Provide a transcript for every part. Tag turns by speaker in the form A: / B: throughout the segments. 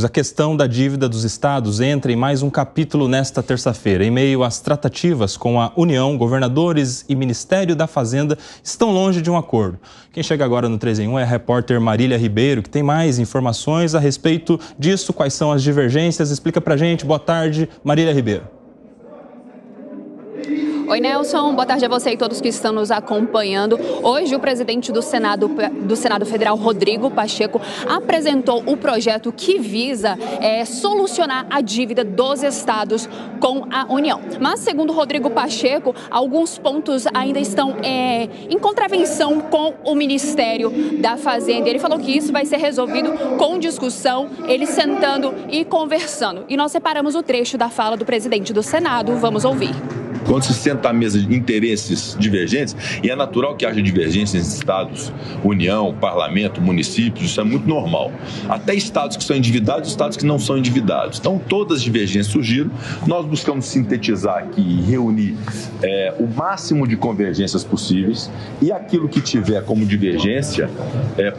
A: A questão da dívida dos estados entra em mais um capítulo nesta terça-feira. Em meio às tratativas com a União, governadores e Ministério da Fazenda estão longe de um acordo. Quem chega agora no 3 em 1 é a repórter Marília Ribeiro, que tem mais informações a respeito disso. Quais são as divergências? Explica pra gente. Boa tarde, Marília Ribeiro.
B: Oi, Nelson. Boa tarde a você e todos que estão nos acompanhando. Hoje, o presidente do Senado Federal, Rodrigo Pacheco, apresentou o projeto que visa solucionar a dívida dos estados com a União. Mas, segundo Rodrigo Pacheco, alguns pontos ainda estão em contravenção com o Ministério da Fazenda. Ele falou que isso vai ser resolvido com discussão, eles sentando e conversando. E nós separamos o trecho da fala do presidente do Senado. Vamos ouvir.
C: Quando se senta à mesa de interesses divergentes, e é natural que haja divergências entre estados, União, parlamento, municípios, isso é muito normal. Até estados que são endividados e estados que não são endividados. Então, todas as divergências surgiram, nós buscamos sintetizar aqui e reunir o máximo de convergências possíveis, e aquilo que tiver como divergência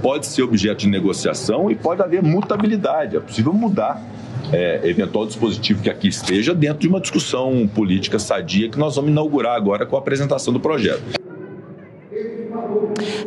C: pode ser objeto de negociação e pode haver mutabilidade, é possível mudar eventual dispositivo que aqui esteja dentro de uma discussão política sadia que nós vamos inaugurar agora com a apresentação do projeto.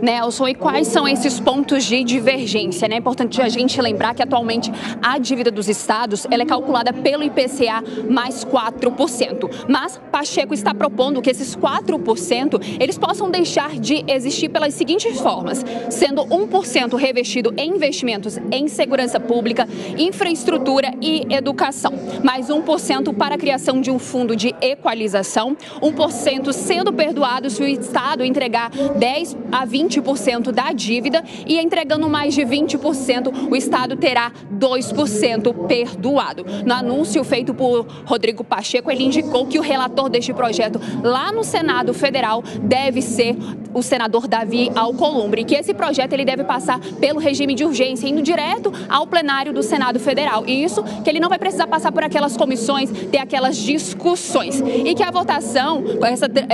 B: Nelson, e quais são esses pontos de divergência? É importante a gente lembrar que atualmente a dívida dos estados ela é calculada pelo IPCA mais 4%. Mas Pacheco está propondo que esses 4% eles possam deixar de existir pelas seguintes formas, sendo 1% revestido em investimentos em segurança pública, infraestrutura e educação, mais 1% para a criação de um fundo de equalização, 1% sendo perdoado se o estado entregar 10 a 20% da dívida e entregando mais de 20%, o estado terá 2% perdoado. No anúncio feito por Rodrigo Pacheco, ele indicou que o relator deste projeto lá no Senado Federal deve ser o senador Davi Alcolumbre, que esse projeto ele deve passar pelo regime de urgência, indo direto ao plenário do Senado Federal. E isso que ele não vai precisar passar por aquelas comissões, ter aquelas discussões. E que a votação,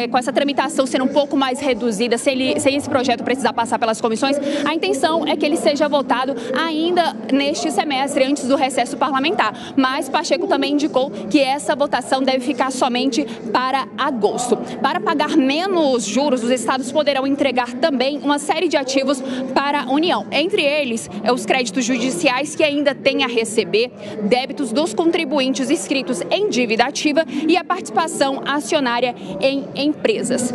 B: com essa tramitação sendo um pouco mais reduzida, sem esse projeto precisar passar pelas comissões, a intenção é que ele seja votado ainda neste semestre, antes do recesso parlamentar. Mas Pacheco também indicou que essa votação deve ficar somente para agosto. Para pagar menos juros, os estados poderão entregar também uma série de ativos para a União. Entre eles, os créditos judiciais que ainda têm a receber, débitos dos contribuintes inscritos em dívida ativa e a participação acionária em empresas.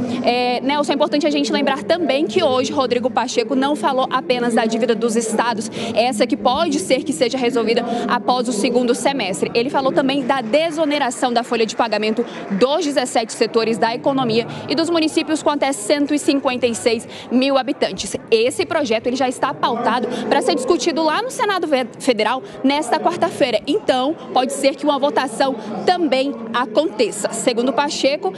B: Nelson, é importante a gente lembrar também que hoje Rodrigo Pacheco não falou apenas da dívida dos estados, essa que pode ser que seja resolvida após o segundo semestre. Ele falou também da desoneração da folha de pagamento dos 17 setores da economia e dos municípios com até 156 mil habitantes. Esse projeto ele já está pautado para ser discutido lá no Senado Federal nesta quarta-feira. Então, pode ser que uma votação também aconteça. Segundo Pacheco,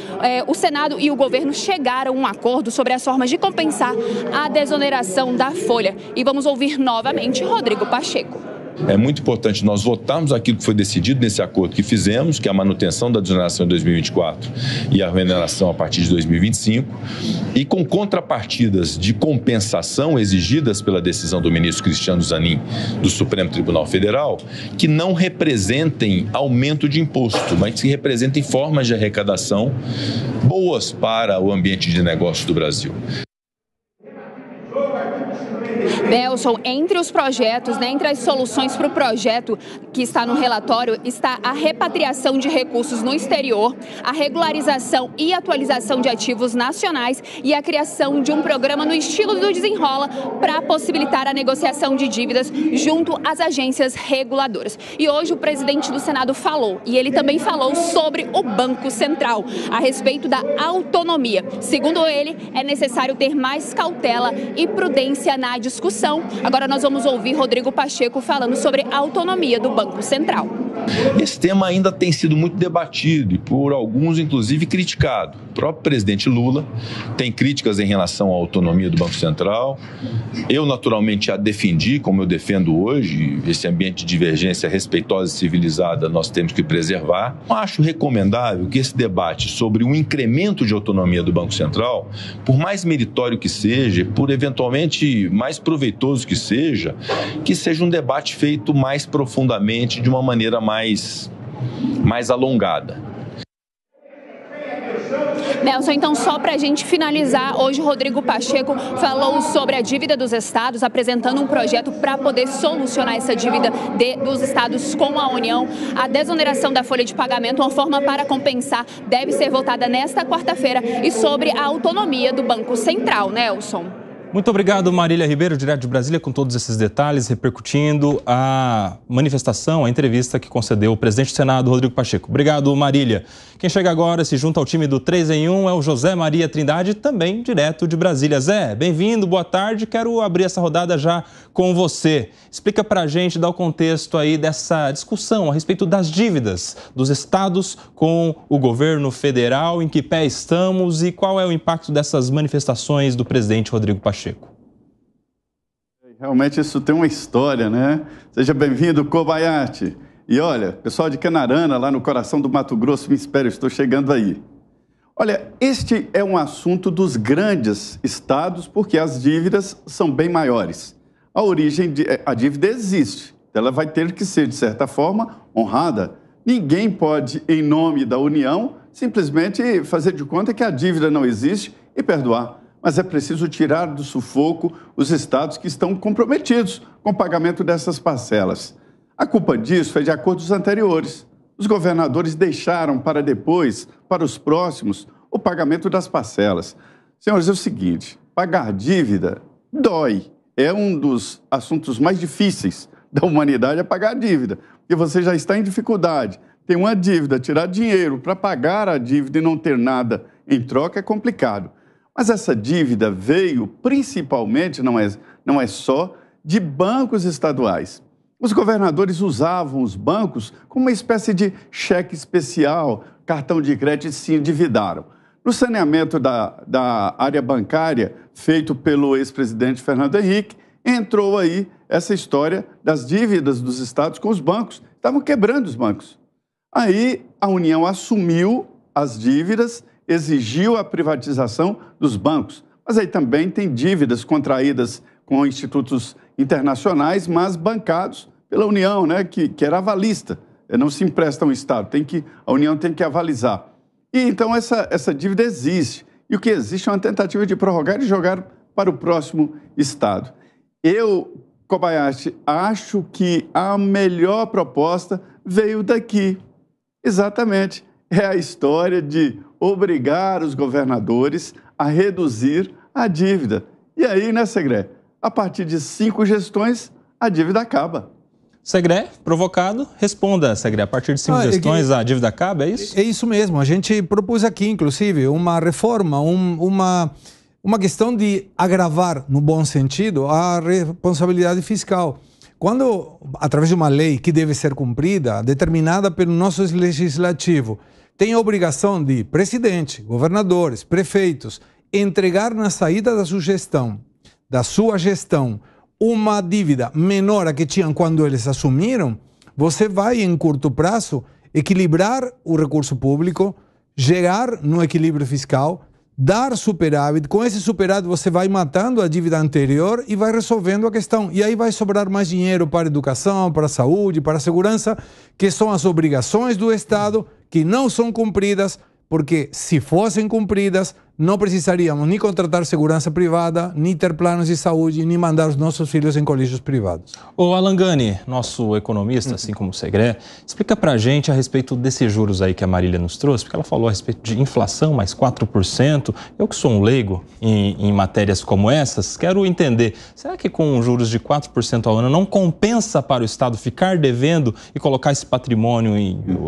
B: o Senado e o governo chegaram a um acordo sobre as formas de compensar a desoneração da folha. E vamos ouvir novamente Rodrigo Pacheco.
C: É muito importante nós votarmos aquilo que foi decidido nesse acordo que fizemos, que é a manutenção da desoneração em 2024 e a reoneração a partir de 2025, e com contrapartidas de compensação exigidas pela decisão do ministro Cristiano Zanin do Supremo Tribunal Federal, que não representem aumento de imposto, mas que representem formas de arrecadação boas para o ambiente de negócio do Brasil.
B: Nelson, entre os projetos, entre as soluções para o projeto que está no relatório, está a repatriação de recursos no exterior, a regularização e atualização de ativos nacionais e a criação de um programa no estilo do Desenrola para possibilitar a negociação de dívidas junto às agências reguladoras. E hoje o presidente do Senado falou, e ele também falou sobre o Banco Central, a respeito da autonomia. Segundo ele, é necessário ter mais cautela e prudência na discussão. Agora nós vamos ouvir Rodrigo Pacheco falando sobre a autonomia do Banco Central.
C: Esse tema ainda tem sido muito debatido e por alguns, inclusive, criticado. O próprio presidente Lula tem críticas em relação à autonomia do Banco Central. Eu, naturalmente, a defendi, como eu defendo hoje. Esse ambiente de divergência respeitosa e civilizada nós temos que preservar. Acho recomendável que esse debate sobre o incremento de autonomia do Banco Central, por mais meritório que seja, por eventualmente mais proveitoso que seja um debate feito mais profundamente, de uma maneira mais alongada.
B: Nelson, então só para a gente finalizar, hoje Rodrigo Pacheco falou sobre a dívida dos estados, apresentando um projeto para poder solucionar essa dívida dos estados com a União. A desoneração da folha de pagamento, uma forma para compensar, deve ser votada nesta quarta-feira, e sobre a autonomia do Banco Central. Nelson.
A: Muito obrigado, Marília Ribeiro, direto de Brasília, com todos esses detalhes, repercutindo a manifestação, a entrevista que concedeu o presidente do Senado, Rodrigo Pacheco. Obrigado, Marília. Quem chega agora, se junta ao time do 3 em 1, é o José Maria Trindade, também direto de Brasília. Zé, bem-vindo, boa tarde. Quero abrir essa rodada já com você. Explica pra gente, dá o contexto aí dessa discussão a respeito das dívidas dos estados com o governo federal, em que pé estamos e qual é o impacto dessas manifestações do presidente Rodrigo Pacheco.
D: Realmente isso tem uma história, né? Seja bem-vindo, Kobayashi. E olha, pessoal de Canarana, lá no coração do Mato Grosso, me espera, eu estou chegando aí. Olha, este é um assunto dos grandes estados, porque as dívidas são bem maiores. A dívida existe, ela vai ter que ser, de certa forma, honrada. Ninguém pode, em nome da União, simplesmente fazer de conta que a dívida não existe e perdoar. Mas é preciso tirar do sufoco os estados que estão comprometidos com o pagamento dessas parcelas. A culpa disso é de acordos anteriores. Os governadores deixaram para depois, para os próximos, o pagamento das parcelas. Senhores, é o seguinte, pagar dívida dói. É um dos assuntos mais difíceis da humanidade, é pagar a dívida. Porque você já está em dificuldade. Tem uma dívida, tirar dinheiro para pagar a dívida e não ter nada em troca é complicado. Mas essa dívida veio principalmente, não é só, de bancos estaduais. Os governadores usavam os bancos como uma espécie de cheque especial, cartão de crédito, e se endividaram. No saneamento da área bancária, feito pelo ex-presidente Fernando Henrique, entrou aí essa história das dívidas dos estados com os bancos. Estavam quebrando os bancos. Aí a União assumiu as dívidas, exigiu a privatização dos bancos. Mas aí também tem dívidas contraídas com institutos internacionais, mas bancados pela União, né, que era avalista. Não se empresta ao Estado, a União tem que avalizar. E então essa dívida existe. E o que existe é uma tentativa de prorrogar e jogar para o próximo Estado. Eu, Kobayashi, acho que a melhor proposta veio daqui. Exatamente. É a história de obrigar os governadores a reduzir a dívida. E aí, né, Segré? A partir de 5 gestões, a dívida acaba.
A: Segré, provocado, responda, Segré. A partir de 5 gestões, a dívida acaba, é isso?
E: É isso mesmo. A gente propôs aqui, inclusive, uma reforma, uma questão de agravar, no bom sentido, a responsabilidade fiscal. Quando, através de uma lei que deve ser cumprida, determinada pelo nosso legislativo, tem a obrigação de presidente, governadores, prefeitos, entregar na saída da sua gestão, uma dívida menor a que tinham quando eles assumiram, você vai, em curto prazo, equilibrar o recurso público, chegar no equilíbrio fiscal, dar superávit. Com esse superávit você vai matando a dívida anterior e vai resolvendo a questão. E aí vai sobrar mais dinheiro para a educação, para a saúde, para a segurança, que são as obrigações do Estado que não são cumpridas, porque se fossem cumpridas, não precisaríamos nem contratar segurança privada, nem ter planos de saúde, nem mandar os nossos filhos em colégios privados.
A: O Alan Gani, nosso economista, assim como o Segré, explica pra gente a respeito desses juros aí que a Marília nos trouxe, porque ela falou a respeito de inflação, mais 4%. Eu que sou um leigo em matérias como essas, quero entender, será que com juros de 4% ao ano não compensa para o Estado ficar devendo e colocar esse patrimônio,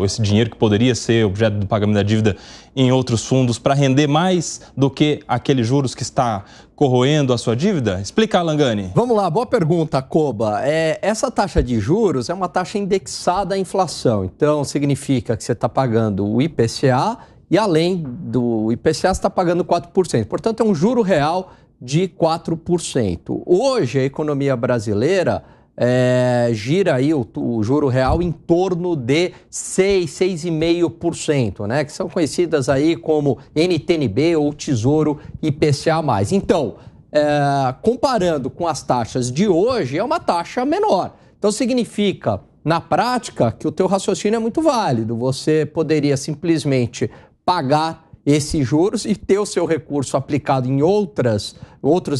A: esse dinheiro que poderia ser objeto do pagamento da dívida em outros fundos para render mais mais do que aqueles juros que está corroendo a sua dívida? Explica, Langani.
F: Vamos lá, boa pergunta, Koba. Essa taxa de juros é uma taxa indexada à inflação. Então, significa que você está pagando o IPCA e, além do IPCA, você está pagando 4%. Portanto, é um juro real de 4%. Hoje, a economia brasileira gira aí o juro real em torno de 6,5%, né? Que são conhecidas aí como NTNB ou Tesouro IPCA+. Então, comparando com as taxas de hoje, é uma taxa menor. Então, significa, na prática, que o teu raciocínio é muito válido. Você poderia simplesmente pagar esses juros e ter o seu recurso aplicado em outros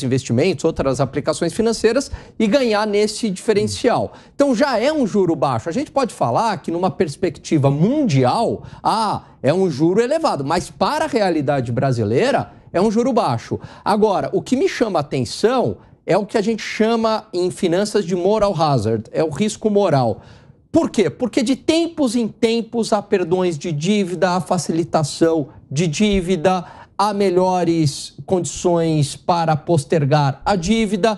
F: investimentos, outras aplicações financeiras e ganhar nesse diferencial. Então já é um juro baixo. A gente pode falar que numa perspectiva mundial, é um juro elevado, mas para a realidade brasileira é um juro baixo. Agora, o que me chama a atenção é o que a gente chama em finanças de moral hazard, é o risco moral. Por quê? Porque de tempos em tempos há perdões de dívida, há facilitação de dívida, há melhores condições para postergar a dívida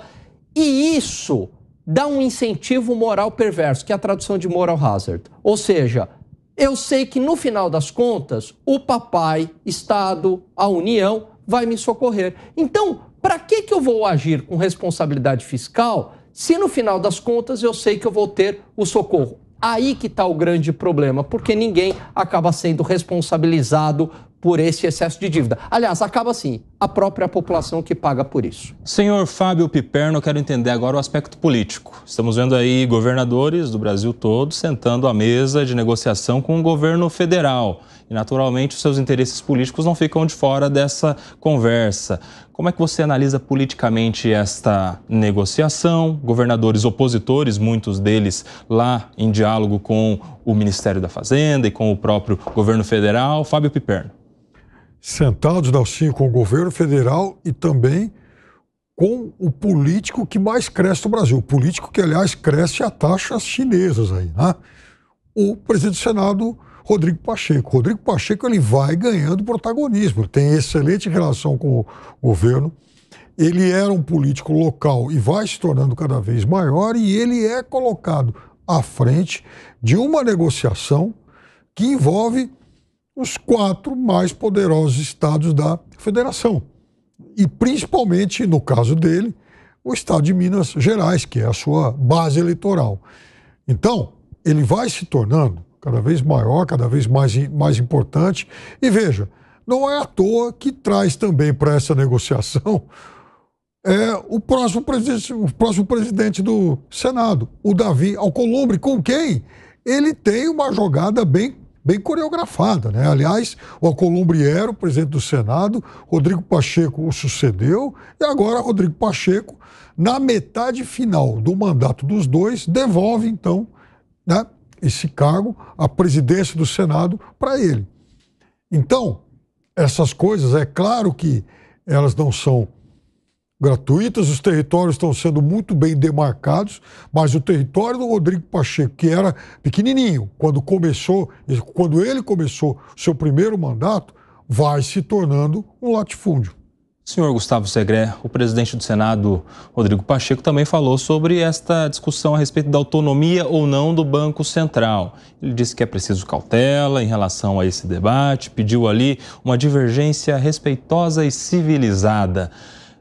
F: e isso dá um incentivo moral perverso, que é a tradução de moral hazard. Ou seja, eu sei que no final das contas o papai, Estado, a União vai me socorrer. Então, para que eu vou agir com responsabilidade fiscal se no final das contas eu sei que eu vou ter o socorro? Aí que está o grande problema, porque ninguém acaba sendo responsabilizado por esse excesso de dívida. Aliás, acaba sim, a própria população que paga por isso.
A: Senhor Fábio Piperno, eu quero entender agora o aspecto político. Estamos vendo aí governadores do Brasil todo sentando à mesa de negociação com o governo federal. E, naturalmente, os seus interesses políticos não ficam de fora dessa conversa. Como é que você analisa politicamente esta negociação? Governadores opositores, muitos deles lá em diálogo com o Ministério da Fazenda e com o próprio governo federal. Fábio Piperno.
G: Sentados, Dalcinho, com o governo federal e também com o político que mais cresce no Brasil. O político que, aliás, cresce a taxas chinesas aí, né? O presidente do Senado, Rodrigo Pacheco. Rodrigo Pacheco, ele vai ganhando protagonismo, ele tem excelente relação com o governo, ele era um político local e vai se tornando cada vez maior e ele é colocado à frente de uma negociação que envolve os 4 mais poderosos estados da federação. E principalmente, no caso dele, o estado de Minas Gerais, que é a sua base eleitoral. Então, ele vai se tornando cada vez maior, cada vez mais importante. E veja, não é à toa que traz também para essa negociação o próximo presidente do Senado, o Davi Alcolumbre, com quem ele tem uma jogada bem coreografada, né? Aliás, o Alcolumbre era o presidente do Senado, Rodrigo Pacheco o sucedeu, e agora Rodrigo Pacheco, na metade final do mandato dos dois, devolve, então, né, esse cargo, a presidência do Senado, para ele. Então, essas coisas, é claro que elas não são gratuitas, os territórios estão sendo muito bem demarcados, mas o território do Rodrigo Pacheco, que era pequenininho, quando ele começou seu primeiro mandato, vai se tornando um latifúndio.
A: Senhor Gustavo Segré, o presidente do Senado, Rodrigo Pacheco, também falou sobre esta discussão a respeito da autonomia ou não do Banco Central. Ele disse que é preciso cautela em relação a esse debate, pediu ali uma divergência respeitosa e civilizada.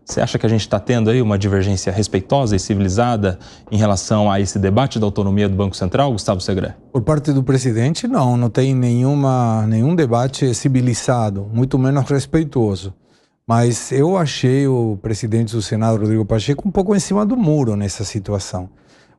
A: Você acha que a gente está tendo aí uma divergência respeitosa e civilizada em relação a esse debate da autonomia do Banco Central, Gustavo Segré?
E: Por parte do presidente, não tem nenhum debate civilizado, muito menos respeitoso. Mas eu achei o presidente do Senado, Rodrigo Pacheco, um pouco em cima do muro nessa situação.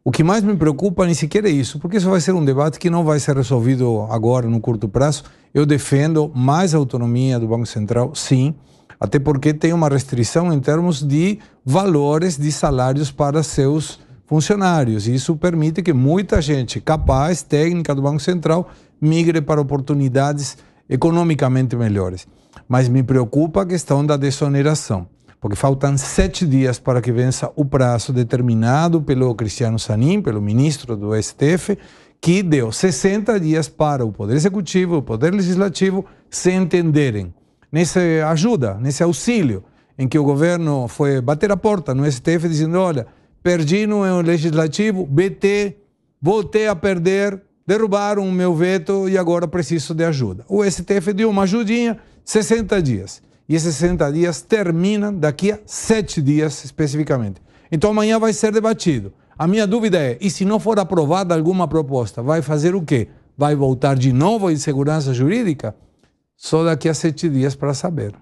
E: O que mais me preocupa nem sequer é isso, porque isso vai ser um debate que não vai ser resolvido agora, no curto prazo. Eu defendo mais autonomia do Banco Central, sim, até porque tem uma restrição em termos de valores de salários para seus funcionários. E isso permite que muita gente capaz, técnica do Banco Central, migre para oportunidades economicamente melhores. Mas me preocupa a questão da desoneração, porque faltam 7 dias para que vença o prazo determinado pelo Cristiano Zanin, pelo ministro do STF, que deu 60 dias para o Poder Executivo e o Poder Legislativo se entenderem. nessa ajuda, nesse auxílio, em que o governo foi bater a porta no STF dizendo, olha, perdi no legislativo, voltei a perder, derrubaram o meu veto e agora preciso de ajuda. O STF deu uma ajudinha, 60 dias. E esses 60 dias terminam daqui a 7 dias especificamente. Então amanhã vai ser debatido. A minha dúvida é, e se não for aprovada alguma proposta, vai fazer o quê? Vai voltar de novo à insegurança jurídica? Só daqui a 7 dias para saber.